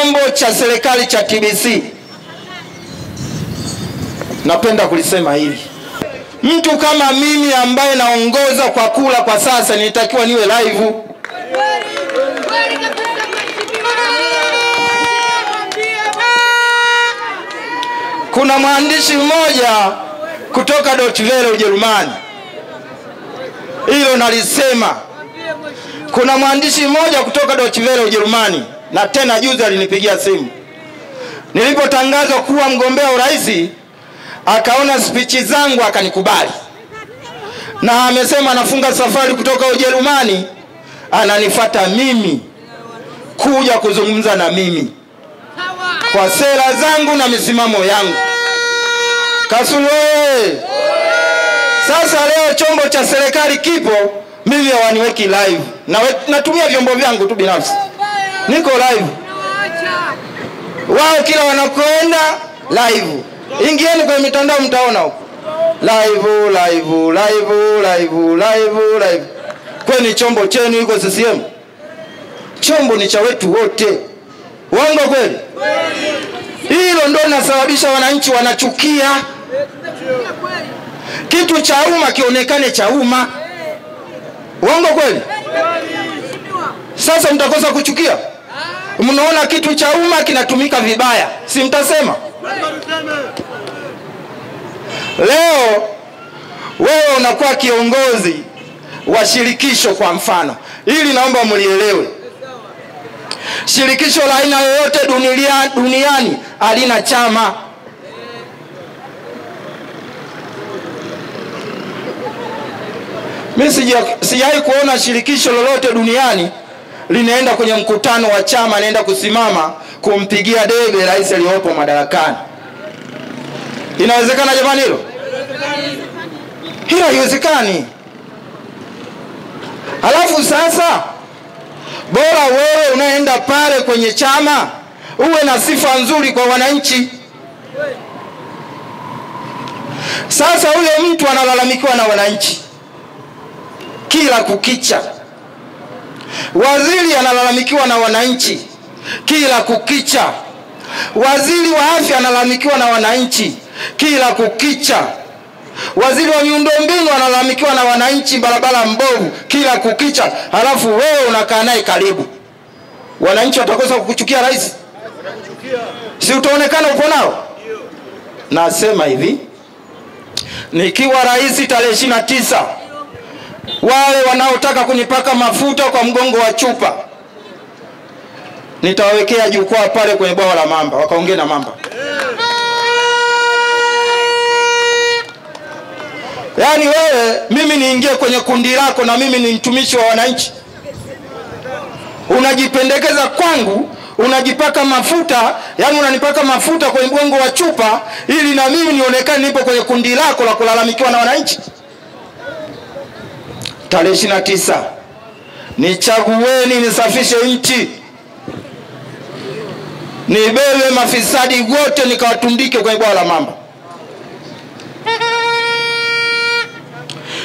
chombo cha serikali cha TBC, napenda kulisema hili. Mtu kama mimi ambaye naongoza kwa kula kwa sasa, nilitakiwa niwe live. Kuna mwandishi mmoja kutoka Deutsche Welle Ujerumani, hilo nalisema. Kuna mwandishi mmoja kutoka Deutsche Welle Ujerumani, na tena juzi alinipigia simu nilipotangazwa kuwa mgombea urais, akaona speech zangu akanikubali, na amesema anafunga safari kutoka Ujerumani, ananifuata mimi kuja kuzungumza na mimi kwa sera zangu na misimamo yangu. Kasulu. Sasa leo chombo cha serikali kipo, mimi hawaniweki live. Natumia vyombo vyangu tu binafsi, niko live. Wao kila wanakoenda live. Ingieni kwenye mitandao mtaona huko. Live. Kwani chombo chenu iko CCM? Chombo ni cha wetu wote. Uongo kweli? Hilo ndio linasababisha wananchi wanachukia. Kitu cha umma kionekane cha umma. Uongo kweli? Sasa mtakosa kuchukia. Mnaona kitu cha umma kinatumika vibaya, si mtasema? Leo wewe unakuwa kiongozi wa shirikisho kwa mfano. Hili naomba mlielewe. Shirikisho la aina yoyote duniani halina chama. Mimi sijai kuona shirikisho lolote duniani linaenda kwenye mkutano wa chama, naenda kusimama kumpigia debe rais aliyopo madarakani. Inawezekana jamani hilo? Hilo haiwezekani. Alafu sasa bora wewe unaenda pale kwenye chama uwe na sifa nzuri kwa wananchi. Sasa huyo mtu analalamikiwa na wananchi kila kukicha. Waziri analalamikiwa na wananchi kila kukicha. Waziri wa afya analalamikiwa na wananchi kila kukicha. Waziri wa miundombinu analalamikiwa na wananchi barabara mbovu kila kukicha. Halafu wewe unakaa naye karibu. Wananchi watakosa kukuchukia rais? Si utaonekana upo nao? Nasema hivi, nikiwa rais tarehe 29, wale wanaotaka kunipaka mafuta kwa mgongo wa chupa, nitawawekea jukwaa pale kwenye bwawa la mamba, wakaongea na mamba. Yaani wewe, mimi niingie kwenye kundi lako na mimi ni mtumishi wa wananchi? Unajipendekeza kwangu, unajipaka mafuta, yani unanipaka mafuta kwenye mgongo wa chupa ili na mimi nionekane nipo kwenye kundi lako la kulalamikiwa na wananchi? Tarehe 29 nichagueni, nisafishe nchi, nibebe mafisadi wote nikawatundike kwenye bwawa la mamba.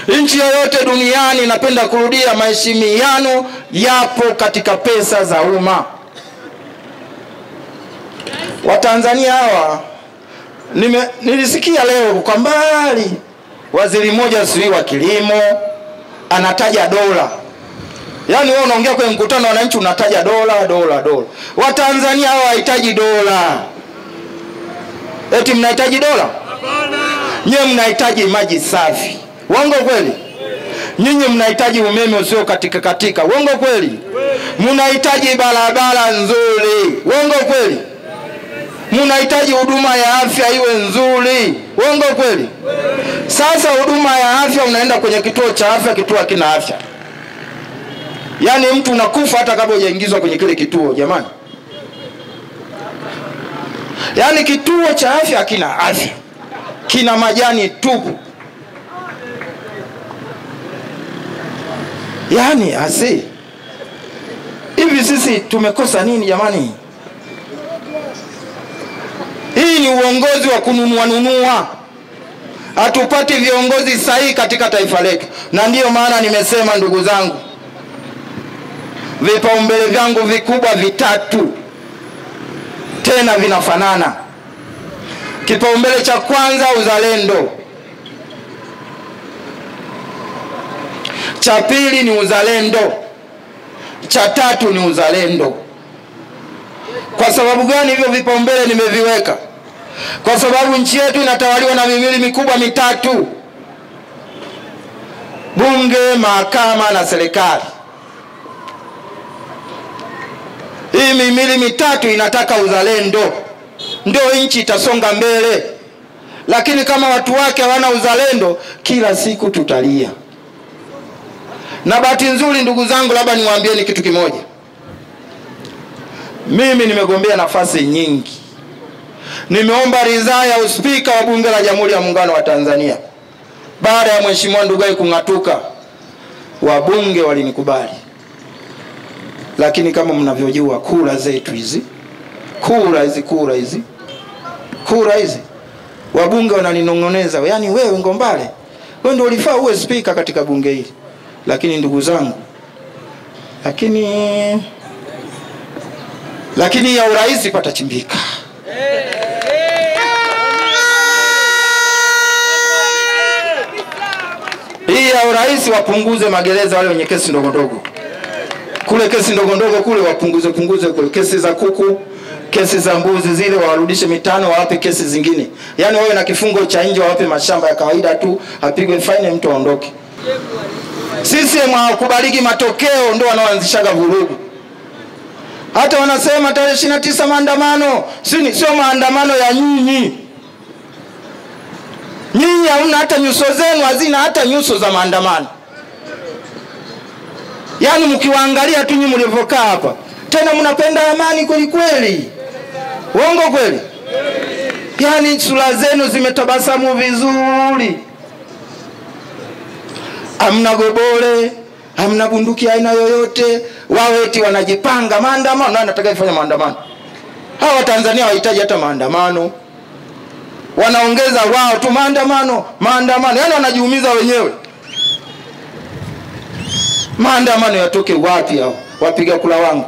Nchi yoyote duniani, napenda kurudia, maheshimiano yapo katika pesa za umma. Watanzania hawa, nilisikia leo kwa mbali waziri mmoja sui wa kilimo anataja dola. Yaani wewe unaongea kwenye mkutano wa wananchi unataja dola. Watanzania hawa hawahitaji dola. Eti mnahitaji dola? Nyewe mnahitaji maji safi. Uongo kweli? Nyinyi mnahitaji umeme usio katika. Uongo kweli? Mnahitaji barabara nzuri. Uongo kweli? Mnahitaji huduma ya afya iwe nzuri. Uongo kweli? Sasa huduma ya afya, unaenda kwenye kituo cha afya, kituo hakina afya. Yaani mtu unakufa hata kabla hujaingizwa kwenye kile kituo, jamani. Yaani kituo cha afya hakina afya, kina majani tupu. Yaani hivi sisi tumekosa nini jamani? Hii ni uongozi wa kununua. Hatupati viongozi sahihi katika taifa letu. Na ndiyo maana nimesema, ndugu zangu, vipaumbele vyangu vikubwa vitatu. tena vinafanana. Kipaumbele cha kwanza uzalendo, cha pili ni uzalendo, cha tatu ni uzalendo. Kwa sababu gani hivyo vipaumbele nimeviweka? Kwa sababu nchi yetu inatawaliwa na mihimili mikubwa mitatu: bunge, mahakama na serikali. Hii mihimili mitatu inataka uzalendo, ndio nchi itasonga mbele. Lakini kama watu wake hawana uzalendo, kila siku tutalia. Na bahati nzuri ndugu zangu, labda niwaambieni kitu kimoja. Mimi nimegombea nafasi nyingi. Nimeomba ridhaa ya uspika wa bunge la Jamhuri ya Muungano wa Tanzania. Baada ya Mheshimiwa Ndugai kung'atuka, wabunge walinikubali. Lakini kama mnavyojua, kura zetu hizi, kura hizi, wabunge wananinong'oneza, yaani wewe Ngombale, wewe ndio ulifaa uwe spika katika bunge hili. Lakini ndugu zangu, lakini ya urais patachimbika. Hii ya urais wapunguze magereza wale wenye kesi ndogo ndogo. Kule kesi ndogo ndogo kule wapunguze kule kesi za kuku, kesi za mbuzi zile warudishe mitano, wawape kesi zingine. Yaani wawe na kifungo cha nje, wawape mashamba ya kawaida tu, apigwe fine mtu aondoke. Sisi hawakubaliki matokeo, ndio wanaoanzishaga vurugu. Hata wanasema tarehe 29 maandamano, sio maandamano ya nyinyi. Nyinyi hamna hata nyuso zenu, hazina hata nyuso za maandamano. Yaani mkiwaangalia tu nyinyi mlivyokaa hapa, tena mnapenda amani kweli kweli. Uongo kweli? Yaani sura zenu zimetabasamu vizuri. Hamna gobole, hamna bunduki aina yoyote. Wao eti wanajipanga maandamano. Nani anataka kufanya maandamano? Hawa Tanzania hawahitaji hata maandamano. Wanaongeza wao tu maandamano. Yaani wanajiumiza wenyewe. Maandamano yatoke wapi hao? Wapiga kula wangu.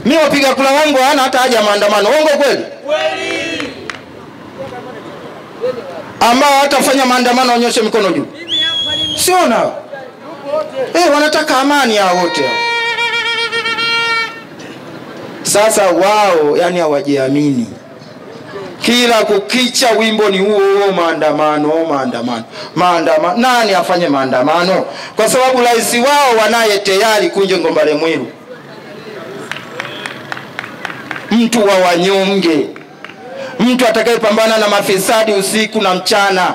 Mimi wapiga kula wangu hana hata haja maandamano. Uongo kweli? Kweli. Ambao watafanya maandamano wanyoshe mikono juu. Sio nao. Wanataka amani hao wote hao. Sasa wao yani hawajiamini. Kila kukicha wimbo ni huo maandamano. Nani afanye maandamano? Kwa sababu rais wao wanaye tayari Kunje Ngombale Mwiru, mtu wa wanyonge, mtu atakayepambana na mafisadi usiku na mchana.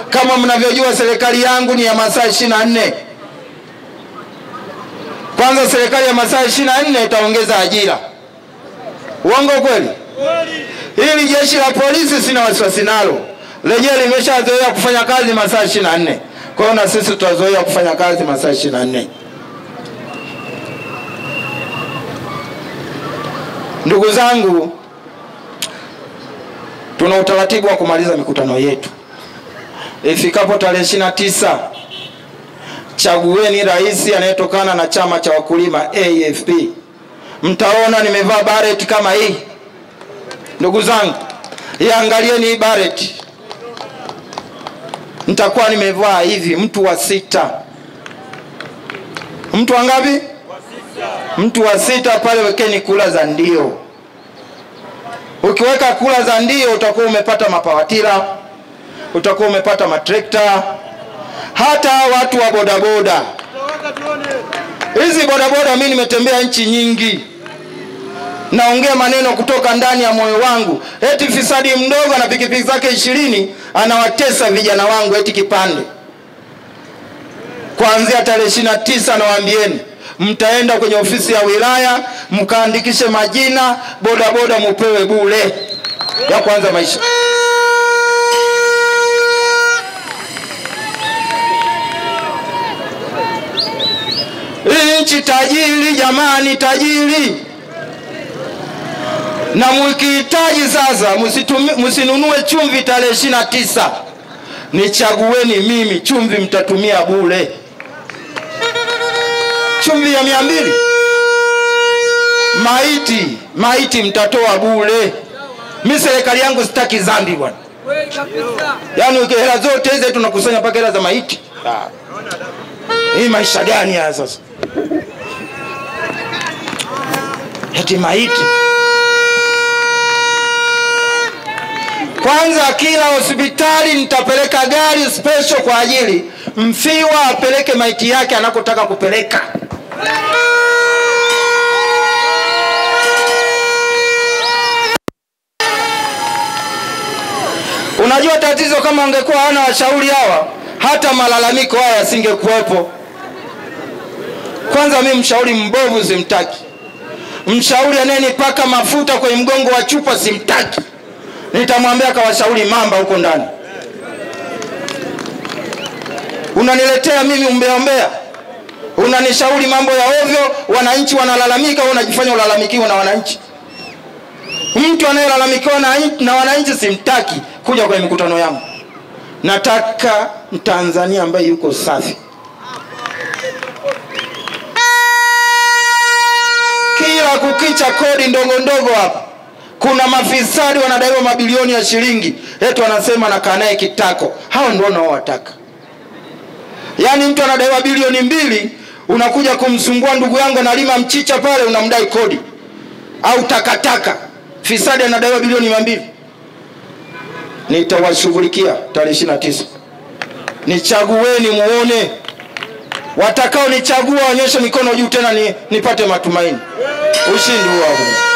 Kama mnavyojua serikali yangu ni ya masaa 24. Kwanza serikali ya masaa 24 itaongeza ajira. Uongo kweli? Hili jeshi la polisi sina wasiwasi nalo. Lenyewe limeshazoea kufanya kazi masaa 24. Kwa hiyo na sisi tutazoea kufanya kazi masaa 24. Ndugu zangu, tuna utaratibu wa kumaliza mikutano yetu. Ifikapo tarehe 29, chagueni rais anayetokana na chama cha wakulima AFP. Mtaona nimevaa bareti kama hii. Ndugu zangu, iangalieni hii bareti. Nitakuwa nimevaa hivi, mtu wa 6. Mtu wangapi? Mtu wa 6 pale wekeni kula za ndio. Ukiweka kula za ndio utakuwa umepata mapawatila, utakuwa umepata matrekta, hata watu wa bodaboda. Hizi bodaboda mimi nimetembea nchi nyingi. Naongea maneno kutoka ndani ya moyo wangu. Eti fisadi mdogo na pikipiki zake 20 anawatesa vijana wangu eti kipande. Kuanzia tarehe 29 nawaambieni, mtaenda kwenye ofisi ya wilaya, mkaandikishe majina, bodaboda mupewe bure ya kwanza maisha. Hii nchi tajiri jamani, tajiri. Na mkihitaji sasa msinunue chumvi tarehe 29. Nichagueni mimi, chumvi mtatumia bure. Chumvi ya 200. maiti mtatoa bure. Mimi serikali yangu sitaki dhambi bwana. Yaani hela zote hizo tunakusanya mpaka hela za maiti. Hii maisha gani haya sasa? Eti maiti. Kwanza kila hospitali nitapeleka gari special kwa ajili mfiwa apeleke maiti yake anakotaka kupeleka. Unajua tatizo kama ungekuwa hana washauri hawa, hata malalamiko haya yasingekuwepo. Kwanza mimi mshauri mbovu simtaki. Mshauri anayenipaka mafuta kwenye mgongo wa chupa simtaki. Nitamwambia kawashauri mamba huko ndani. Unaniletea mimi umbea. Unanishauri mambo ya ovyo, wananchi wanalalamika, wewe unajifanya ulalamikiwa na wananchi. Mtu anayelalamikiwa na wananchi simtaki kuja kwenye mikutano yangu. Nataka Mtanzania ambaye yuko safi. Kila kukicha kodi ndogo hapa. Kuna mafisadi wanadaiwa mabilioni ya shilingi. Eti wanasema nakaa naye kitako. Hao ndio wanaowataka. Yaani mtu anadaiwa bilioni 2, unakuja kumsumbua ndugu yangu analima mchicha pale unamdai kodi. Au takataka. Fisadi anadaiwa bilioni 200. Nitawashughulikia tarehe 29. Nichagueni muone. Watakao nichagua wanyoshe mikono juu tena nipate matumaini. Ushindi wao.